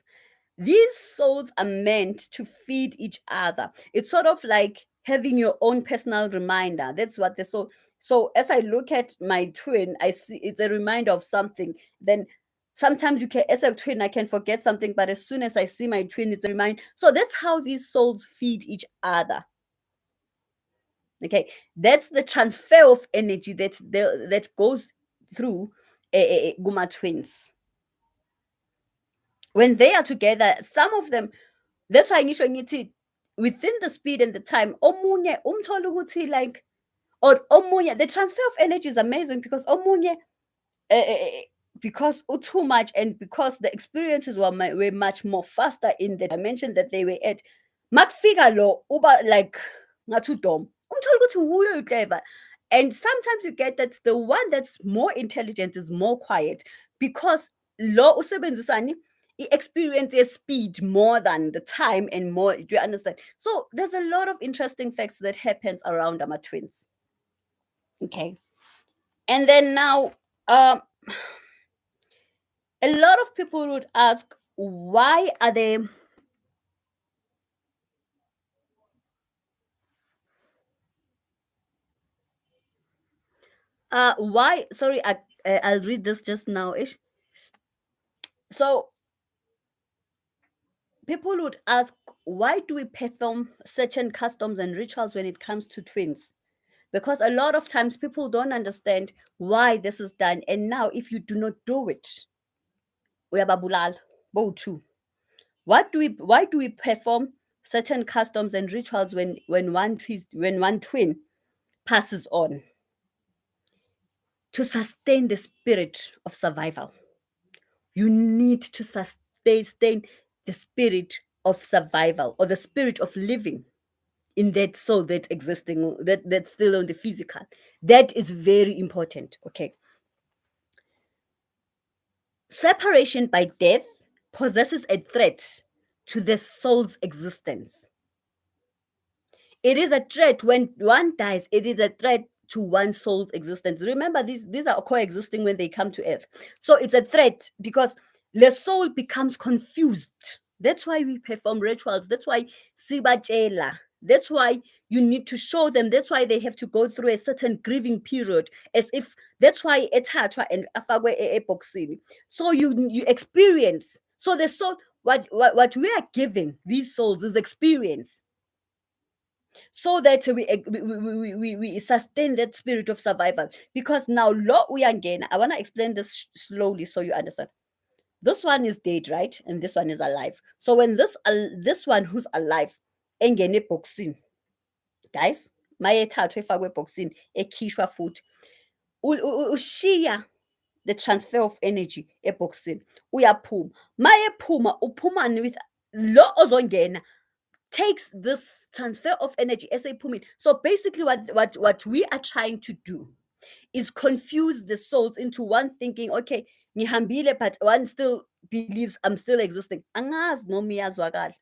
Speaker 1: These souls are meant to feed each other. It's sort of like having your own personal reminder. That's what the soul. So as I look at my twin, I see it's a reminder of something. Then sometimes you can, as a twin, I can forget something, but as soon as I see my twin, it's a reminder. So that's how these souls feed each other. Okay, that's the transfer of energy that goes through Guma twins. When they are together, some of them, that's why ngisho ngithi within the speed and the time, omunye umthola ukuthi like, or omunye, the transfer of energy is amazing because omunye because too much and because the experiences were much more faster in the dimension that they were at. Makufika lo uba like ngathi udom. Umthola ukuthi wuyo uclever. And sometimes you get that the one that's more intelligent is more quiet because lo usebenzisani experience a speed more than the time and more. Do you understand? So there's a lot of interesting facts that happens around our twins. Okay. And then now um a lot of people would ask, why are they why, sorry, I'll read this just now ish. So people would ask, why do we perform certain customs and rituals when it comes to twins? Because a lot of times people don't understand why this is done, and now if you do not do it, uyababulala bowu-two. Why do we perform certain customs and rituals when one twin passes on? To sustain the spirit of survival. You need to sustain the spirit of survival or the spirit of living in that soul that's existing, that's still on the physical. That is very important. Okay. Separation by death possesses a threat to the soul's existence. It is a threat. When one dies, it is a threat to one soul's existence. Remember, these are coexisting when they come to earth. So it's a threat because the soul becomes confused. That's why we perform rituals. That's why sibatela. That's why you need to show them. That's why they have to go through a certain grieving period, as if that's why ethathwa and afakwe eboxini. So you experience. So the soul, what we are giving these souls is experience, so that we sustain that spirit of survival. Because now, lo uyangena, I want to explain this slowly so you understand. This one is dead, right? And this one is alive. So when this one who's alive engene ebhoxini, guys, mayethathwa efakwe ebhoxini ekhishwa futhi, ushiya the transfer of energy ebhoxini, uyaphuma. Mayephuma uphuma with lo ozongena takes this transfer of energy eseyiphumile. So basically what we are trying to do is confuse the souls into one thinking, okay, ngihambile, but one still believes I'm still existing. Angazi noma iyazwakala.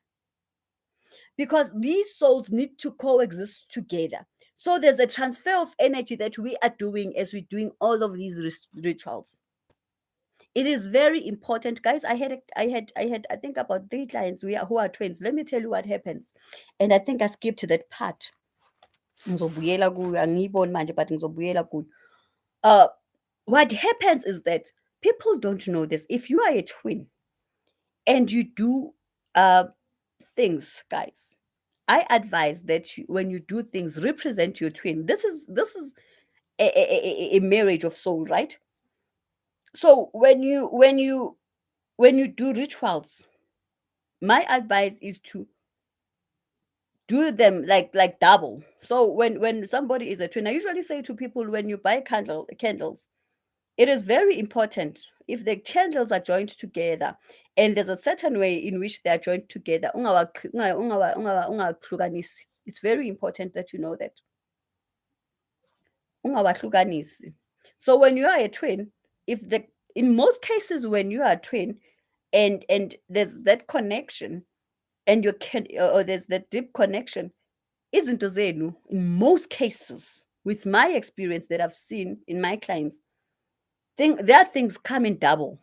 Speaker 1: Because these souls need to coexist together. So there's a transfer of energy that we are doing as we're doing all of these rituals. It is very important, guys. I think about 3 clients who are twins. Let me tell you what happens. And I think I skipped that part. Ngizobuyela kuyo, angiyiboni manje, but ngizobuyela kuyo. What happens is that people don't know this. If you are a twin and you do things, guys, I advise that when you do things, represent your twin. This is a marriage of soul, right? So when you do rituals, my advice is to do them like double. So when somebody is a twin, I usually say to people, when you buy candles, it is very important if the candles are joined together, and there's a certain way in which they are joined together. Ungawahlukanisi. It's very important that you know that. Ungawahlukanisi. So when you are a twin, if the in most cases when you are a twin, and there's that connection, and you can, or there's that deep connection, izinto zenu, in most cases, with my experience that I've seen in my clients, their things come in double.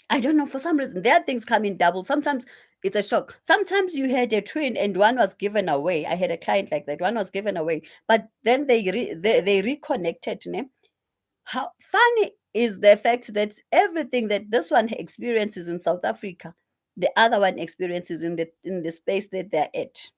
Speaker 1: I don't know, for some reason, their things come in double. Sometimes it's a shock. Sometimes you had a twin and one was given away. I had a client like that. One was given away, but then they reconnected. Ne? How funny is the fact that everything that this one experiences in South Africa, the other one experiences in the space that they're at,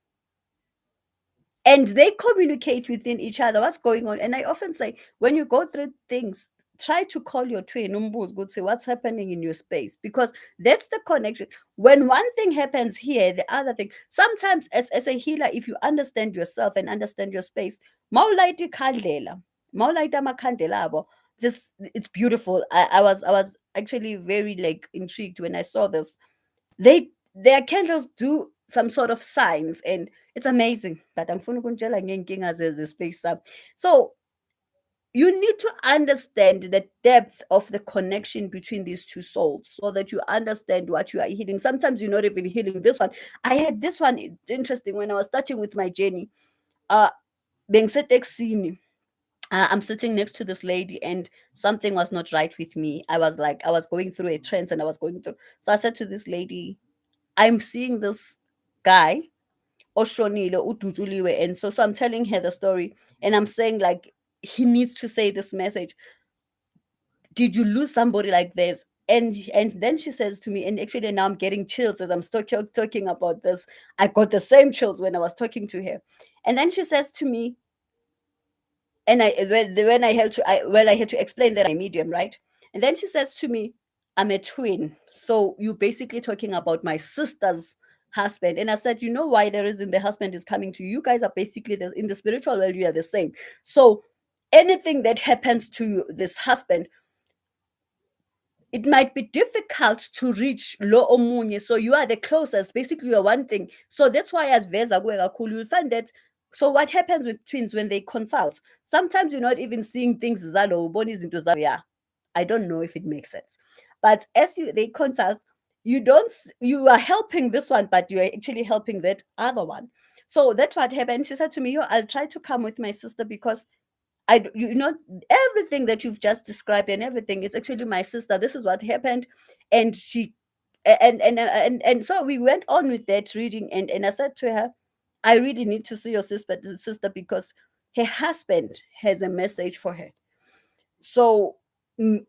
Speaker 1: and they communicate within each other what's going on. And I often say, when you go through things, try to call your twin umbuzo ukuthi what's happening in your space, because that's the connection. When one thing happens here, the other thing, sometimes as a healer, if you understand yourself and understand your space, mawulayita ikhandlela, mawulayita amakhandela abo, this, it's beautiful. I was actually very like intrigued when I saw this. Their candles do some sort of signs, and it's amazing. But angifuni ukunitshela ngeenkinga ze-space sami. So you need to understand the depth of the connection between these two souls, so that you understand what you are healing. Sometimes you're not even healing this one. I had this one interesting when I was starting with my journey. Bengiseteksini. I'm sitting next to this lady, and something was not right with me. I was going through a trance, and I was going through. So I said to this lady, I'm seeing this guy, Oshonile, Udujuliwe. And so I'm telling her the story, and I'm saying, like, he needs to say this message. Did you lose somebody like this? And then she says to me, and actually now I'm getting chills as I'm talking about this. I got the same chills when I was talking to her. And then she says to me, and when I had to I had to explain that I'm medium, right? And then she says to me, I'm a twin, so you basically talking about my sister's husband. And I said, you know why the reason the husband is coming to you, you guys are basically in the spiritual world, you are the same. So anything that happens to this husband, it might be difficult to reach lo omunye. So you are the closest. Basically, you are one thing. So that's why as Veza Cool, you'll find that. So what happens with twins when they consult? Sometimes you're not even seeing things zalo, bodies into zalo. Yeah. I don't know if it makes sense. But as they consult, you are helping this one, but you're actually helping that other one. So that's what happened. She said to me, "Yo, I'll try to come with my sister because you know, everything that you've just described and everything is actually my sister. This is what happened." And she, and so we went on with that reading, and I said to her, "I really need to see your sister because her husband has a message for her. So, mm,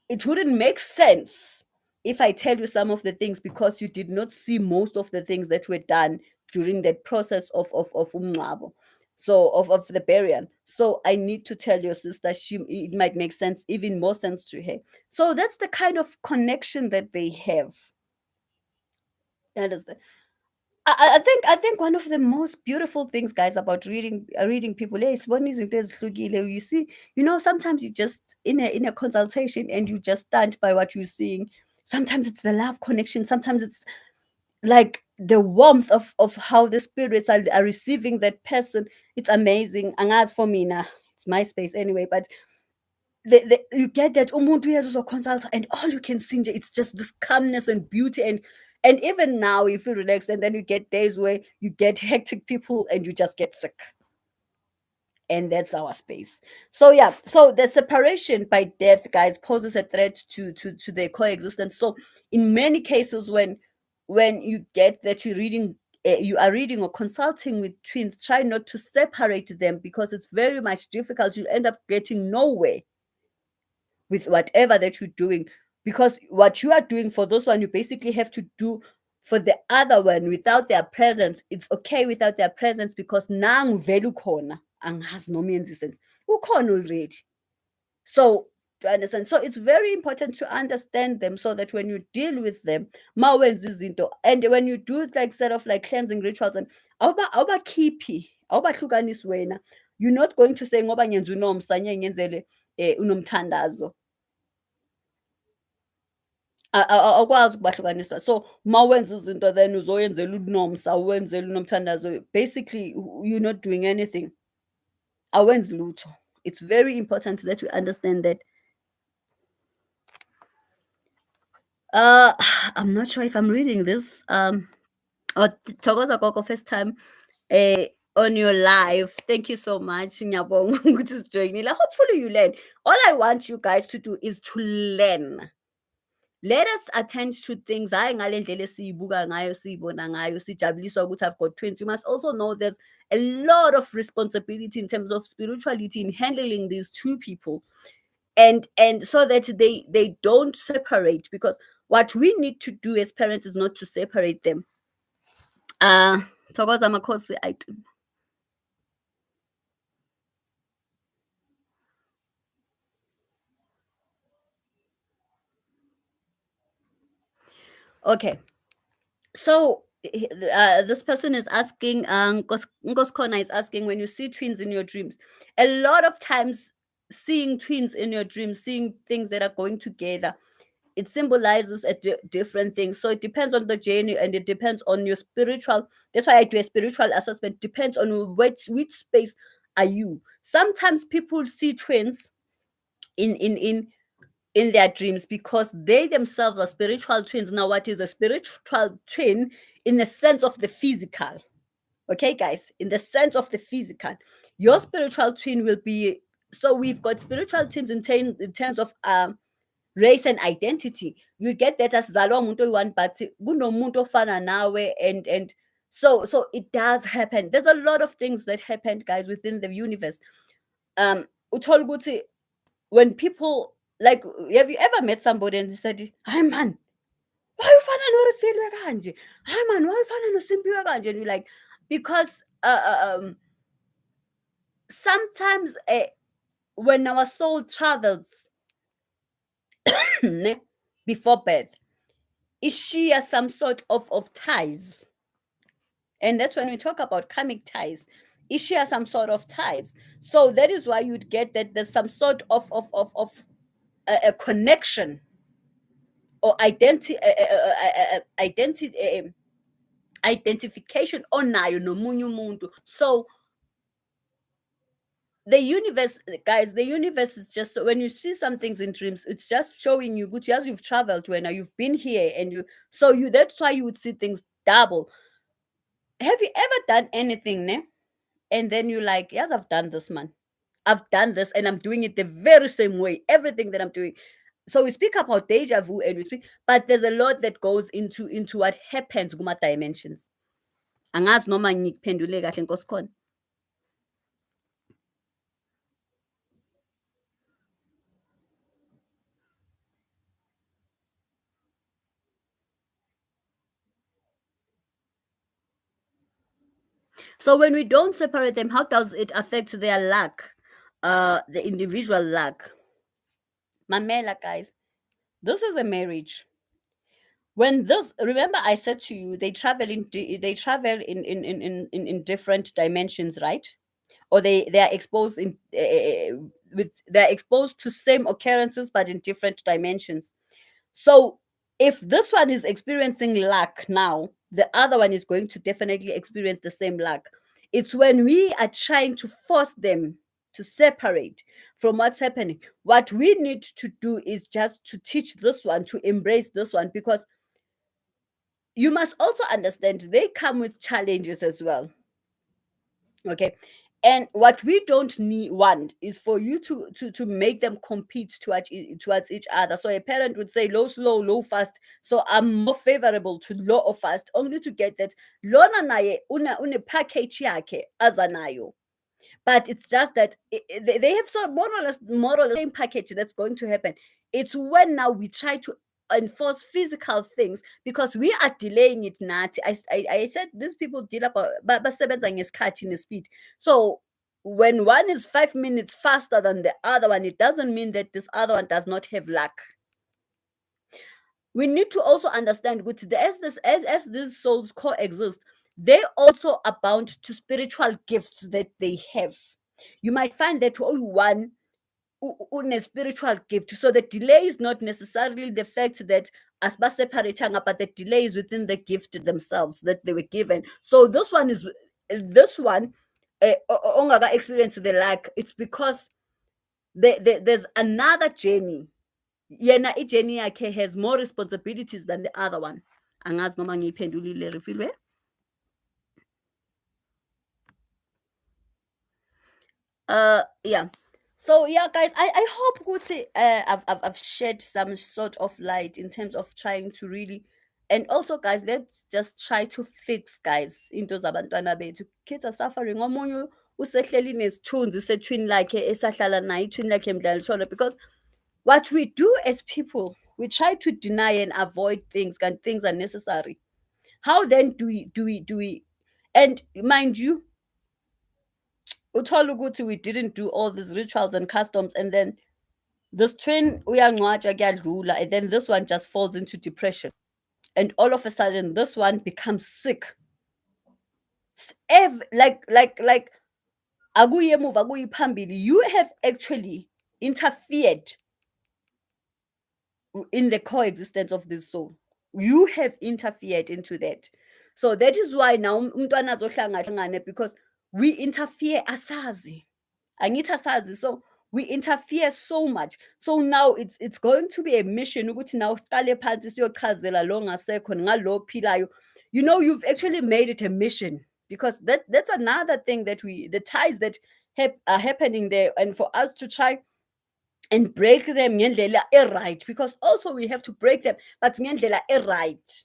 Speaker 1: it wouldn't make sense if I tell you some of the things because you did not see most of the things that were done during that process of umngcwabo, so of the burial. So I need to tell your sister. It might make sense, even more sense to her. So that's the kind of connection that they have. That is the I think one of the most beautiful things, guys, about reading people, yeah, is one izinto ezihlukile. You see, sometimes you just in a consultation and you just stand by what you're seeing. Sometimes it's the love connection. Sometimes it's like the warmth of how the spirits are receiving that person. It's amazing. And as for me now, it's my space anyway. But you get that umuntu uyazuzwa-consult and all you can see nje, it's just this calmness and beauty, and even now you feel relaxed, and then you get days where you get hectic people and you just get sick, and that's our space. So yeah, so the separation by death, guys, poses a threat to their coexistence. So in many cases, when you get that you are reading or consulting with twins, try not to separate them because it's very much difficult. You end up getting nowhere with whatever that you're doing, because what you are doing for those one, you basically have to do for the other one without their presence. It's okay without their presence because nang vele ukhona angazi noma yenza sense, ukhona already. So to understand, so it's very important to understand them so that when you deal with them, mawenza izinto, and when you do like set of like cleansing rituals, and awubakhiphi, awubahlukanisi wena. You're not going to say ngoba ngenza unomsa nye ngenzele unomthandazo. Awukwazi ukubahlukanisa. So mawenza izinto then uzoyenzela unomsa, uwenzela unomthandazo, basically you're not doing anything, awenzi lutho. It's very important that we understand that. uh I'm not sure if I'm reading this. Oh, Thokoza Gogo, first time on your live. Thank you so much. Ngiyabonga ukuthi usijoyinile. Hopefully you learn. All I want you guys to do is to learn. Let us attend to things. Hhayi ngale ndlela esiyibuka ngayo, siyibona ngayo, sijabuliswa ukuthi I've got twins. You must also know there's a lot of responsibility in terms of spirituality in handling these two people, and so that they don't separate, because what we need to do as parents is not to separate them. Thokoza Makhosi, I do. Okay. So this person is asking, Nkoskhona is asking, when you see twins in your dreams, a lot of times seeing twins in your dreams, seeing things that are going together, it symbolizes different things. So it depends on the journey and it depends on your spiritual. That's why I do a spiritual assessment. Depends on which space are you. Sometimes people see twins in in in in their dreams because they themselves are spiritual twins. Now, what is a spiritual twin in the sense of the physical? Okay, guys, in the sense of the physical, your spiritual twin will be. So we've got spiritual twins in terms of race and identity. You get that as zalwa umuntu oyi-one, but kunomuntu ofana nawe, and so it does happen. There's a lot of things that happen, guys, within the universe. Uthola ukuthi when people, like, have you ever met somebody and they said, "Hi man, why ufana noRefilwe kanje? Hi man, why ufana noSimpiwe kanje?" And you're like, because sometimes when our soul travels ne, before birth, it shares some sort of ties. And that's when we talk about karmic ties. It shares some sort of ties. So that is why you'd get that there's some sort of a connection or identification onayo nomunye umuntu. So the universe, guys, the universe is just, when you see some things in dreams, it's just showing you good, as you've traveled, when you've been here, and you, so you, that's why you would see things double. Have you ever done anything, ne? And then you're like, yes, I've done this, man. I've done this and I'm doing it the very same way. Everything that I'm doing. So we speak about deja vu and we speak, but there's a lot that goes into what happens kuma dimensions. Angazi noma ngikuphendule kahle Nkosi khona. So when we don't separate them, how does it affect their luck? The individual luck. Mamela, guys, this is a marriage. When this, remember I said to you, they travel in different dimensions, right? Or they are exposed in with they're exposed to same occurrences but in different dimensions. So if this one is experiencing luck now, the other one is going to definitely experience the same luck. It's when we are trying to force them to separate from what's happening. What we need to do is just to teach this one to embrace this one, because you must also understand they come with challenges as well. Okay. And what we don't need want is for you to make them compete towards each other. So a parent would say low slow low fast, so I'm more favorable to low or fast, only to get that lona naye une package yakhe azanayo. But it's just that they have so more or less same package that's going to happen. It's when now we try to enforce physical things because we are delaying it nathi. I said these people deal about basebenza ngesikhathi nespeed. So when one is 5 minutes faster than the other one, it doesn't mean that this other one does not have luck. We need to also understand as these souls coexist, they also are bound to spiritual gifts that they have. You might find that one on a spiritual gift. So the delay is not necessarily the fact that as separating, but the delay is within the gift themselves that they were given. So this one ongaga experience the lack. It's because there's another journey. Yena journey yakhe has more responsibilities than the other one. Angazi noma ngiyiphendulile Refilwe. Yeah. So yeah, guys, I hope ukuthi I've shed some sort of light in terms of trying to really, and also guys, let's just try to fix guys into zabantwana bethu. Kids are suffering. Omunye usehleli nesithunzi se-twin lakhe esahlala naye i-twin lakhe mdlala lishona, because what we do as people, we try to deny and avoid things and things are necessary. How then do we and mind you, uthola ukuthi we didn't do all these rituals and customs, and then this twin uyangcwatsha kuyadlula, and then this one just falls into depression, and all of a sudden this one becomes sick. Like akuye emuva akuyi phambili, you have actually interfered in the coexistence of this soul. You have interfered into that. So that is why now umntwana azohlangana, because we interfere asazi. Angithi asazi. So we interfere so much. So now it's going to be a mission ukuthi now siqale phansi siyochazela lo ngasekho ngalo philayo. You know, you've actually made it a mission, because that's another thing that the ties that are happening there, and for us to try and break them ngendlela right, because also we have to break them but ngendlela right.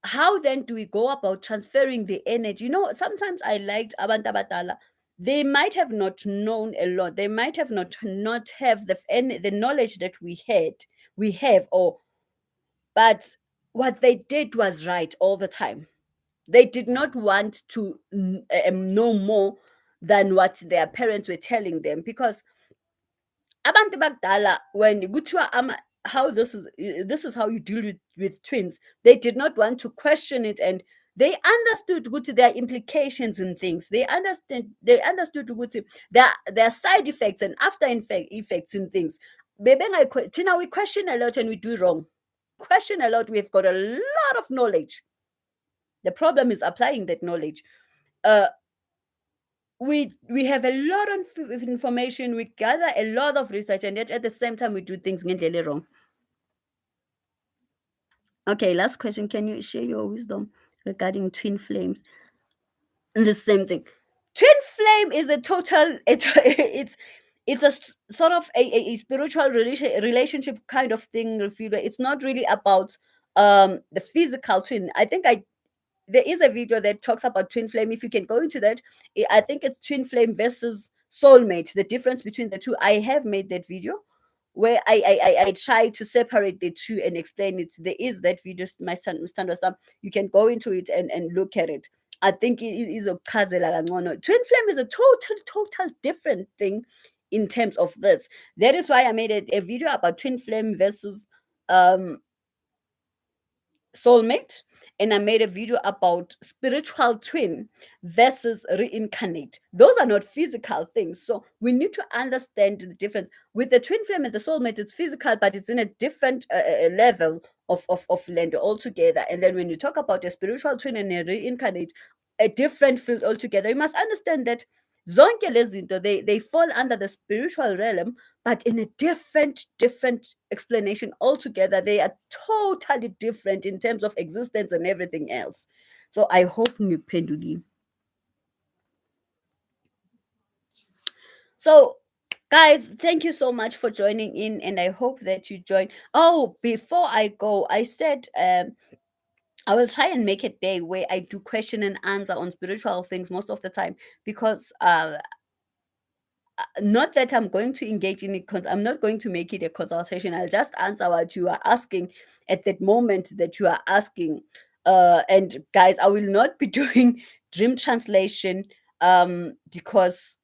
Speaker 1: How then do we go about transferring the energy? You know, sometimes I liked abantu abadala. They might have not known a lot, they might have not have the knowledge that we have, or but what they did was right all the time. They did not want to know more than what their parents were telling them, because abantu bakudala, when kuthiwa how this is how you deal with twins, they did not want to question it, and they understood ukuthi there are implications in things. They understood ukuthi there are side effects and after effects in things. Tina, we question a lot and we do wrong. Question a lot, we've got a lot of knowledge. The problem is applying that knowledge. uh we have a lot of information, we gather a lot of research, and yet at the same time we do things ngendlela wrong. Okay, last question. Can you share your wisdom regarding twin flames. The same thing. Twin flame is a total it's a sort of a spiritual relationship kind of thing, refuel. It's not really about the physical twin. I think I there is a video that talks about twin flame. If you can go into that, I think it's twin flame versus soulmate, the difference between the two. I have made that video where I try to separate the two and explain it. There is that video, my son stand or some. You can go into it and look at it. I think it is a kazela kangcono. Twin flame is a total different thing in terms of this. That is why I made a video about twin flame versus um soulmate, and I made a video about spiritual twin versus reincarnate. Those are not physical things, so we need to understand the difference. With the twin flame and the soulmate, it's physical, but it's in a different level of land altogether. And then when you talk about a spiritual twin and a reincarnate, a different field altogether. You must understand that zonke lezi zinto, they fall under the spiritual realm, but in a different explanation altogether. They are totally different in terms of existence and everything else. So I hope ngiphendulile. So guys, thank you so much for joining in, and I hope that you join. Oh, before I go, I said I will try and make a day where I do question and answer on spiritual things most of the time, because not that I'm going to engage in it, I'm not going to make it a consultation. I'll just answer what you are asking at that moment that you are asking. And guys, I will not be doing dream translation because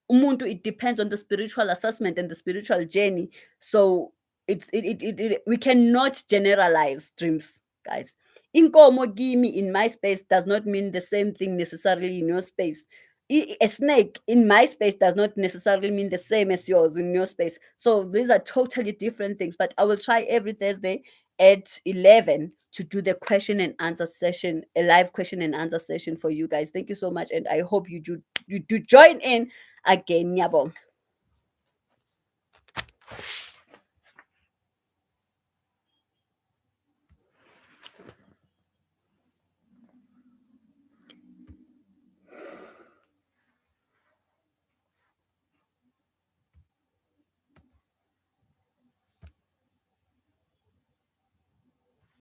Speaker 1: umuntu, it depends on the spiritual assessment and the spiritual journey. So we cannot generalize dreams, guys. Inkomo kimi in my space does not mean the same thing necessarily in your space. A snake in my space does not necessarily mean the same as yours in your space. So these are totally different things. But I will try every Thursday at 11 to do the question and answer session, a live question and answer session for you guys. Thank you so much, and I hope you do join in again. Yabo.